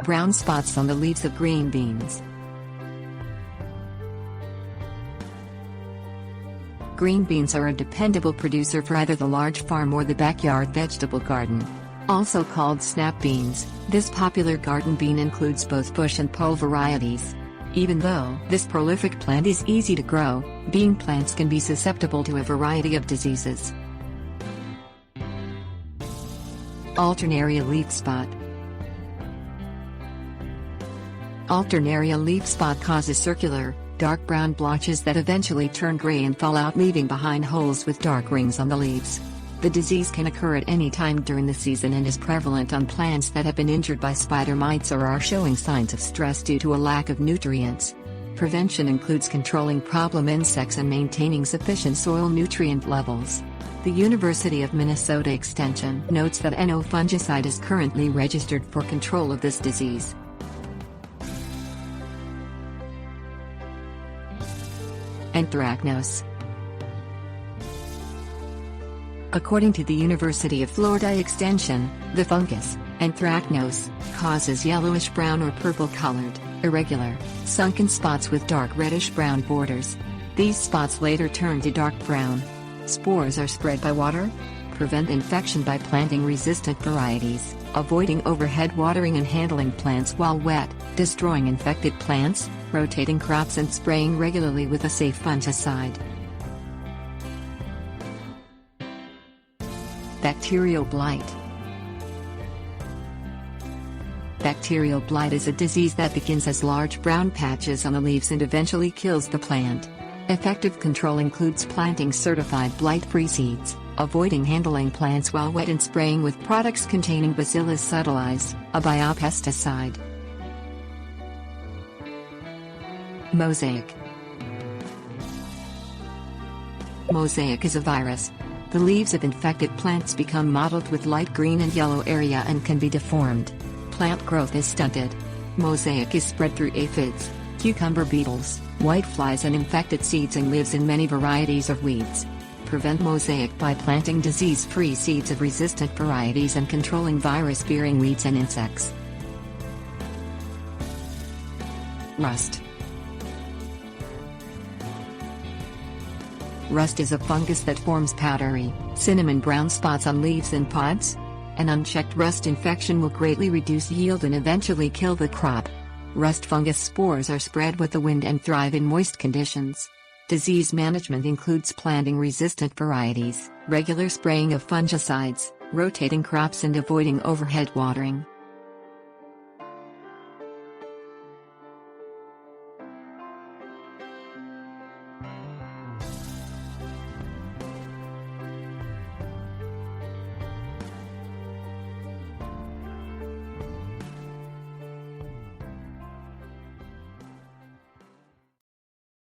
Brown spots on the leaves of green beans. Green beans are a dependable producer for either the large farm or the backyard vegetable garden. Also called snap beans, this popular garden bean includes both bush and pole varieties. Even though this prolific plant is easy to grow, bean plants can be susceptible to a variety of diseases. Alternaria leaf spot. Alternaria leaf spot causes circular, dark brown blotches that eventually turn gray and fall out, leaving behind holes with dark rings on the leaves. The disease can occur at any time during the season and is prevalent on plants that have been injured by spider mites or are showing signs of stress due to a lack of nutrients. Prevention includes controlling problem insects and maintaining sufficient soil nutrient levels. The University of Minnesota Extension notes that no fungicide is currently registered for control of this disease. Anthracnose. According to the University of Florida Extension, the fungus, Anthracnose, causes yellowish-brown or purple-colored, irregular, sunken spots with dark reddish-brown borders. These spots later turn to dark brown. Spores are spread by water. Prevent infection by planting resistant varieties, avoiding overhead watering and handling plants while wet, destroying infected plants, rotating crops and spraying regularly with a safe fungicide. Bacterial blight. Bacterial blight is a disease that begins as large brown patches on the leaves and eventually kills the plant. Effective control includes planting certified blight-free seeds, avoiding handling plants while wet and spraying with products containing Bacillus subtilis, a biopesticide. Mosaic. Mosaic is a virus. The leaves of infected plants become mottled with light green and yellow area and can be deformed. Plant growth is stunted. Mosaic is spread through aphids, cucumber beetles, whiteflies and infected seeds and lives in many varieties of weeds. Prevent mosaic by planting disease-free seeds of resistant varieties and controlling virus-bearing weeds and insects. Rust. Rust is a fungus that forms powdery, cinnamon brown spots on leaves and pods. An unchecked rust infection will greatly reduce yield and eventually kill the crop. Rust fungus spores are spread with the wind and thrive in moist conditions. Disease management includes planting resistant varieties, regular spraying of fungicides, rotating crops and avoiding overhead watering.